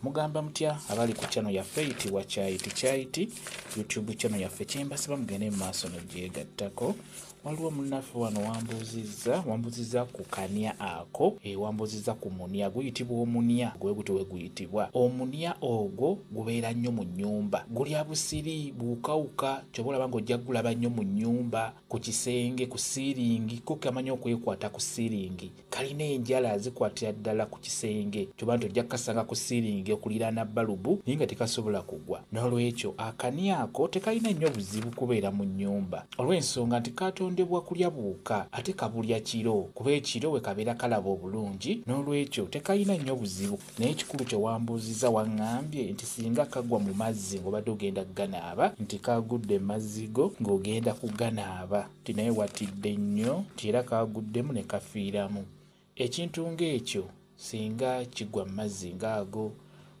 mugamba mutya abali ku channel yaffe eyitibwa Kyaiti YouTube channel yaffe kyembasaba mugende mu maaso n'ogyegattako. Waliwo munnaffe wano wambuzizza ku kanya ako wambuzizza ku munya guyitibwa omunya gwe gutewe guyitibwa omunya ogwo gubeera nnyo mu nnyumba gulya busiri buukawuka kyobola nga ojja gulaba nnyo mu nnyumba ku kisenge ku siiringi ko kamanyi okwekwata ku siiringi kalina enjala azikwatira ddala ku kisenge kyoba nti ojja kasanga ku siiringi okuliraana balubu naye nga tekasobola kugwa n'olwekyo akanya ako tekalina nnyo buzibu kubeera mu nnyumba olw'ensonga nti katondebwa kulya buuka ate kabulya kiro kuba ekiro we kabeera kalaba obulungi n'olwekyo tekalina nnyo buzibu naye ekikulu kye wambuuziza waŋŋambye nti singa kagwa mu mazzi ng'obadde ogenda kuganaaba nti kagudde mazzi go ng'ogenda kuganaaba nti naye watidde nnyo nti era kaguddemu ne kafiiramu ekintu ng'ekyo singa kigwa mu mazzi ng'ago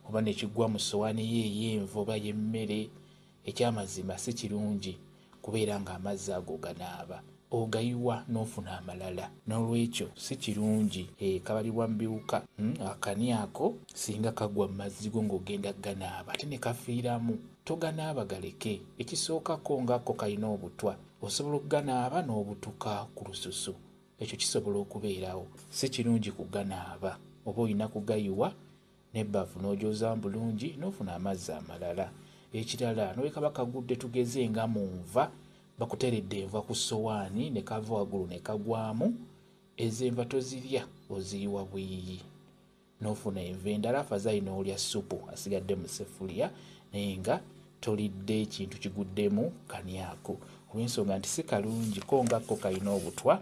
oba ne kigwa mu ssowaani ye ey'enva oba y'emmere ekyamazima si kirungi kubeera ng'amazzi ago ganaaba ogayiwa n'ofuna amalala n'olwekyo si kirungi kabalibwa mu biwuka akani ako singa kagwa mu mazzi go ng'ogenda ganaaba ate ne kafiiramu toganaaba galeke ekisookako ng'ako kalina obutwa osobola okuganaaba n'obutuka ku lususu ekyo kisobola okubeerawo si kirungi kuganaaba oba olina kugayiwa n'ebbafu n'ogyoza bulungi n'ofuna amazzi amalala ekirala nowe kaba kagudde tugeze nga mu nva bakuteredde enva ku ssowaani ne kava waggulu ne kagwamu ez'enva tozirya oziyiwa bwiyi n'ofuna enva endala afazaayi n'olya supu asigadde mu seffuliya naye nga tolidde ekintu kiguddemu kaniako olw'ensonga nti si kalungi ko ngako kalina obutwa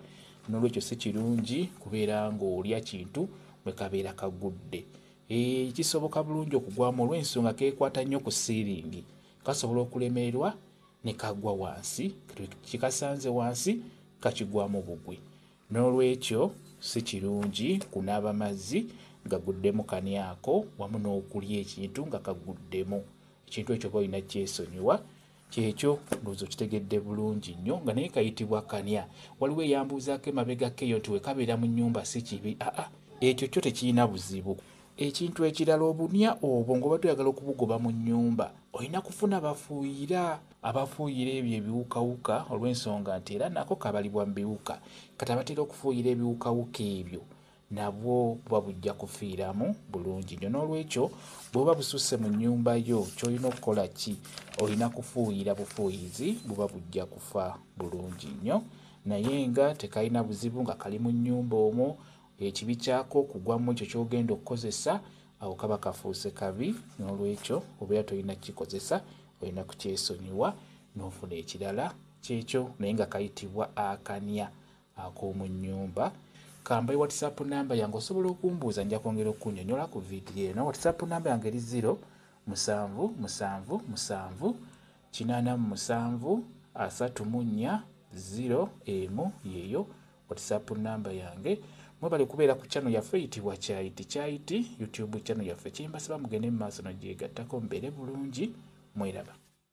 n'olwekyo si kirungi kubeera ng'olya kintu bwe kabeera kagudde kisoboka bulungi okugwamu olw'ensonga keekwata nnyo ku siiringi kasobola okulemererwa ne kagwa wansi kikasanze wansi kakigwamu bugwi n'olwekyo si kirungi kunaaba mazzi gaguddemu kani ako wamu n'okulya ekintu nga kaguddemu ekintu ekyo oba olina kyesonyiwa kyekyo ndowooza okitegedde bulungi nnyo nga naye kayitibwa kanya waliwo eyambuuzaako emabegako eyo nti we kabeera mu nnyumba si kibi ekyo kyo tekirina buzibu ekintu ekirala obunya obwo ng'obadde oyagala okubugoba mu nnyumba olina kufuna abafuuyira ebyo ebiwukawuka olw'ensonga nti era nako kabalibwa mu biwuka kati abatera okufuuyira ebiwukawuka ebyo nabwo buba bujja kufiiramu bulungi nnyo n'olwekyo bw'oba bususse mu nnyumba yo ky'olina okukola ki olina kufuuyira bufuuyizi buba bujja kufa bulungi nnyo naye nga tekalina buzibu nga kali mu nnyumba omwo ekibi kyako kugwamu ekyo ky'ogenda okukozesa awo kaba kafuuse kabi n'olwekyo obeera tolina kikozesa olina kukyesonyiwa n'ofuna ekirala kyekyo naye nga kayitibwa akanya ak'omu nnyumba kamba WhatsApp namba yange osobola okumbuuza nja kwongera okunnyonnyola ku viidiyo eno WhatsApp namba yange eri 0 7 7 7 87 34 0 yeyo WhatsApp namba yange mwebale kubeera ku channel yaffe eyitibwa Kyaiti YouTube channel yaffe kyembasaba mugende mu maaso n'ogyegattako mbeere bulungi mweraba